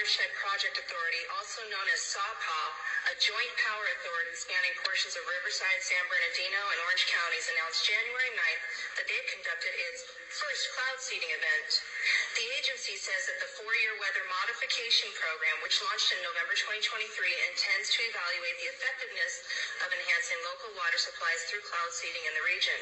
Watershed Project Authority, also known as SAWPA, a joint power authority spanning portions of Riverside, San Bernardino, and Orange counties, announced January 9th that they've conducted its first cloud seeding event. The agency says that the 4-year weather modification program, which launched in November 2023, intends to evaluate the effectiveness of enhancing local water supplies through cloud seeding in the region.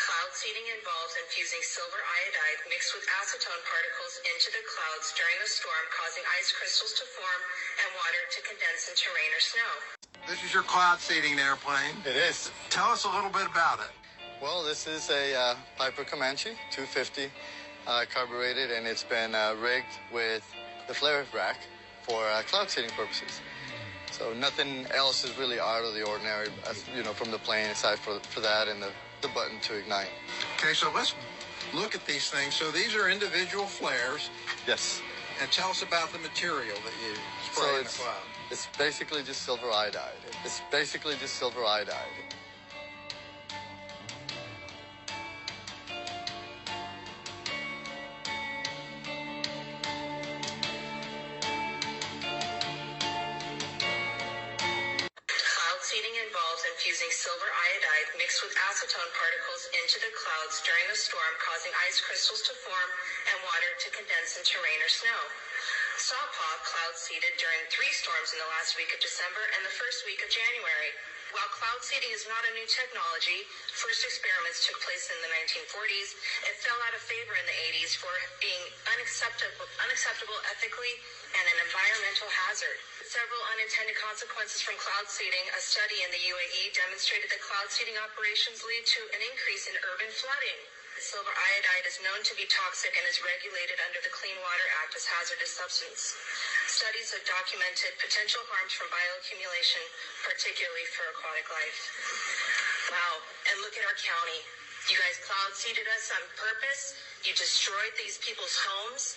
Cloud seeding involves infusing silver iodide mixed with acetone particles into the clouds during a storm, causing ice crystals to form and water to condense into rain or snow. This is your cloud seeding airplane. It is. Tell us a little bit about it. Well, this is a Piper Comanche 250 carbureted, and it's been rigged with the flare rack for cloud seeding purposes. So nothing else is really out of the ordinary, as, you know, from the plane aside for that and the button to ignite. Okay, so let's look at these things. So these are individual flares. Yes. And tell us about the material that you spray in the cloud. It's basically just silver iodide. Seeding involves infusing silver iodide mixed with acetone particles into the clouds during a storm, causing ice crystals to form and water to condense into rain or snow. SAWPA cloud seeded during 3 storms in the last week of December and the first week of January. While cloud seeding is not a new technology, first experiments took place in the 1940s. It fell out of favor in the 80s for being unacceptable ethically and an environmental hazard. Several unintended consequences from cloud seeding. A study in the UAE demonstrated that cloud seeding operations lead to an increase in urban flooding. Silver iodide is known to be toxic and is regulated under the Clean Water Act as hazardous substance. Studies have documented potential harms from bioaccumulation, particularly for aquatic life. Wow, and look at our county. You guys cloud seeded us on purpose. You destroyed these people's homes.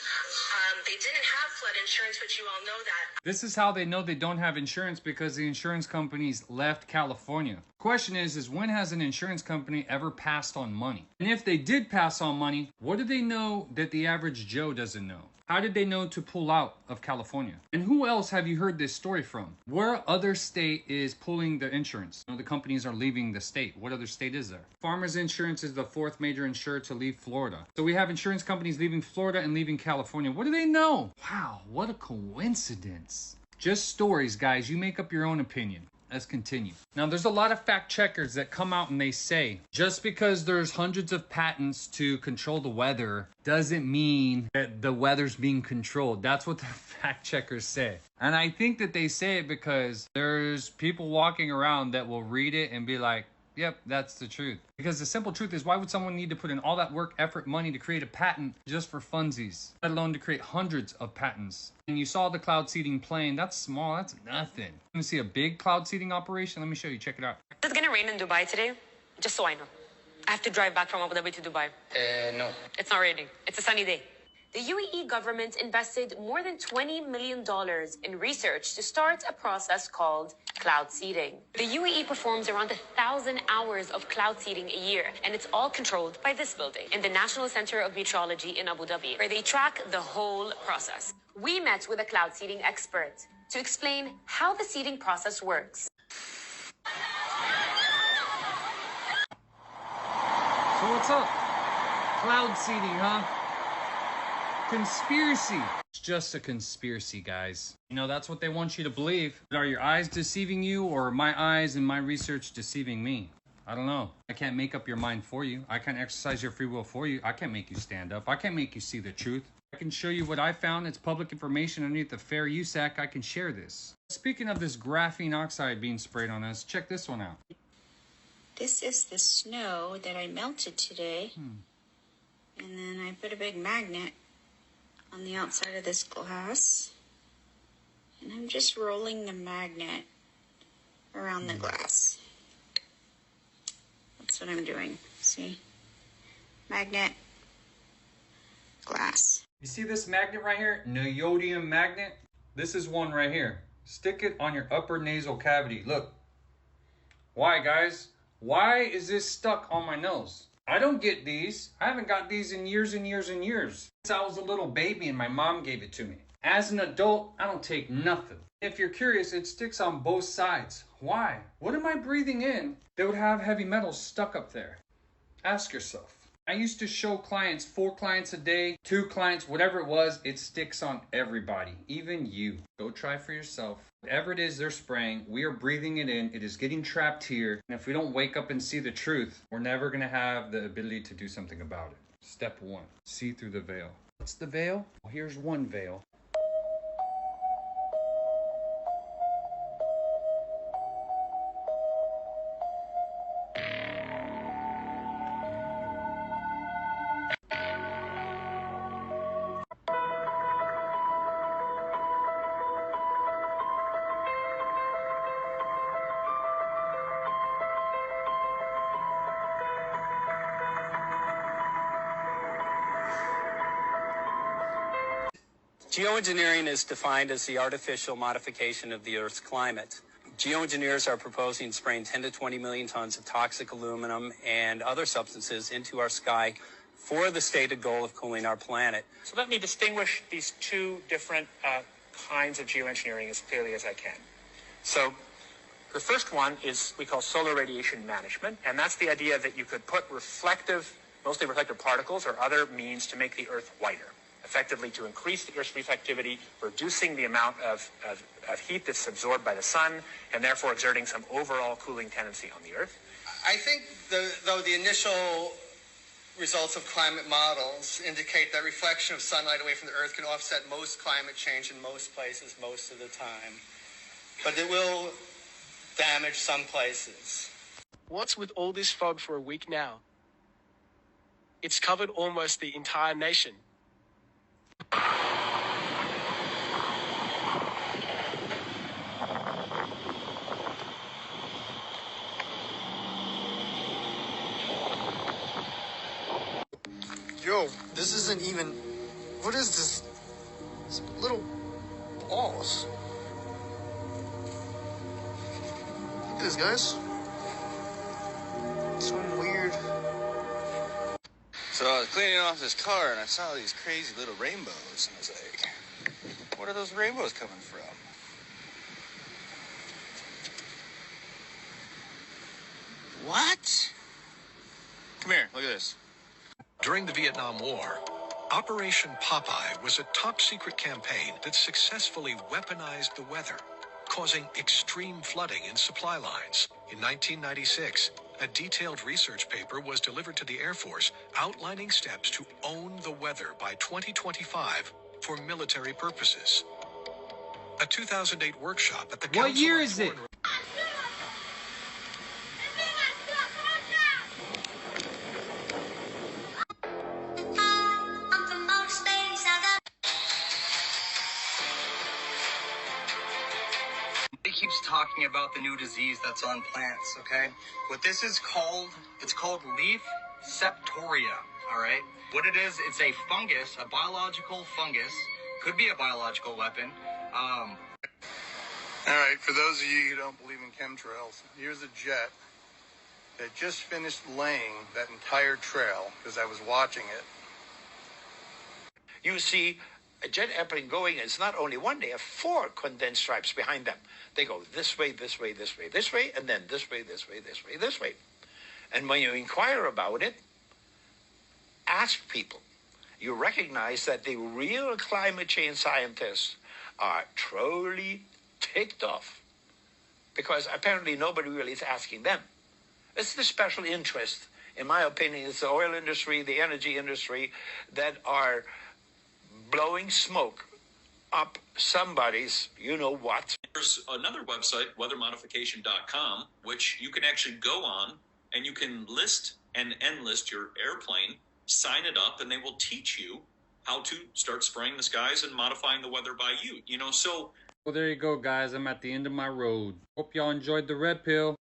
They didn't have flood insurance, but you all know that. This is how they know they don't have insurance, because the insurance companies left California. Question is when has an insurance company ever passed on money? And if they did pass on money, what do they know that the average Joe doesn't know? How did they know to pull out of California? And who else have you heard this story from? Where other state is pulling the insurance? You know, the companies are leaving the state. What other state is there? Farmers Insurance is the 4th major insurer to leave Florida. So we have insurance companies leaving Florida and leaving California. What do they know? Wow, what a coincidence. Just stories, guys. You make up your own opinion. Let's continue. Now, there's a lot of fact checkers that come out and they say, just because there's hundreds of patents to control the weather doesn't mean that the weather's being controlled. That's what the fact checkers say. And I think that they say it because there's people walking around that will read it and be like, yep, that's the truth. Because the simple truth is, why would someone need to put in all that work, effort, money to create a patent just for funsies, let alone to create hundreds of patents? And you saw the cloud seeding plane. That's small. That's nothing. You want to see a big cloud seeding operation? Let me show you. Check it out. Is it going to rain in Dubai today? Just so I know. I have to drive back from Abu Dhabi to Dubai. No. It's not raining. It's a sunny day. The UAE government invested more than $20 million in research to start a process called cloud seeding. The UAE performs around 1,000 hours of cloud seeding a year, and it's all controlled by this building in the National Center of Meteorology in Abu Dhabi, where they track the whole process. We met with a cloud seeding expert to explain how the seeding process works. So what's up? Cloud seeding, huh? Conspiracy. It's just a conspiracy, guys. You know, that's what they want you to believe. Are your eyes deceiving you, or my eyes and my research deceiving me? I don't know. I can't make up your mind for you. I can't exercise your free will for you. I can't make you stand up. I can't make you see the truth. I can show you what I found. It's public information underneath the Fair Use Act. I can share this. Speaking of this graphene oxide being sprayed on us, check this one out. This is the snow that I melted today. And then I put a big magnet on the outside of this glass. And I'm just rolling the magnet around the glass. That's what I'm doing. See? Magnet, glass. You see this magnet right here? Neodymium magnet? This is one right here. Stick it on your upper nasal cavity. Look. Why, guys? Why is this stuck on my nose? I don't get these. I haven't got these in years and years and years. Since I was a little baby and my mom gave it to me. As an adult, I don't take nothing. If you're curious, it sticks on both sides. Why? What am I breathing in that would have heavy metals stuck up there? Ask yourself. I used to show clients, 4 clients a day, 2 clients, whatever it was, it sticks on everybody, even you. Go try for yourself. Whatever it is they're spraying, we are breathing it in. It is getting trapped here. And if we don't wake up and see the truth, we're never going to have the ability to do something about it. Step 1, see through the veil. What's the veil? Well, here's one veil. Geoengineering is defined as the artificial modification of the Earth's climate. Geoengineers are proposing spraying 10 to 20 million tons of toxic aluminum and other substances into our sky for the stated goal of cooling our planet. So let me distinguish these two different kinds of geoengineering as clearly as I can. So the first one is we call solar radiation management, and that's the idea that you could put mostly reflective particles or other means to make the Earth whiter, effectively to increase the Earth's reflectivity, reducing the amount of heat that's absorbed by the sun, and therefore exerting some overall cooling tendency on the Earth. I think, though the initial results of climate models indicate that reflection of sunlight away from the Earth can offset most climate change in most places most of the time. But it will damage some places. What's with all this fog for a week now? It's covered almost the entire nation. Joe, this isn't even... What is this? It's little balls. Look at this, guys. It's so weird. So I was cleaning off this car and I saw these crazy little rainbows. And I was like, what are those rainbows coming from? What? Come here, look at this. During the Vietnam War, Operation Popeye was a top-secret campaign that successfully weaponized the weather, causing extreme flooding in supply lines. In 1996, a detailed research paper was delivered to the Air Force outlining steps to own the weather by 2025 for military purposes. A 2008 workshop at the Council What year on is it? Foreign He keeps talking about the new disease that's on plants, okay? What this is called, it's called leaf septoria, all right? What it is, it's a fungus, a biological fungus, could be a biological weapon. All right, for those of you who don't believe in chemtrails, here's a jet that just finished laying that entire trail because I was watching it. You see a jet airplane going, it's not only one, they have 4 condensed stripes behind them. They go this way, this way, this way, this way, and then this way, this way, this way, this way. And when you inquire about it, ask people. You recognize that the real climate change scientists are truly ticked off because apparently nobody really is asking them. It's the special interest, in my opinion, it's the oil industry, the energy industry that are blowing smoke up somebody's you-know-what. There's another website, weathermodification.com, which you can actually go on and you can list and enlist your airplane, sign it up, and they will teach you how to start spraying the skies and modifying the weather by you. So... Well, there you go, guys. I'm at the end of my road. Hope y'all enjoyed the red pill.